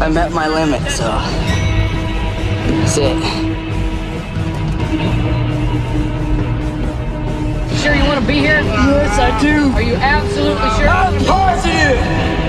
I met my limit, so that's it. You sure you want to be here? Yes, I do. Are you absolutely sure? I'm positive.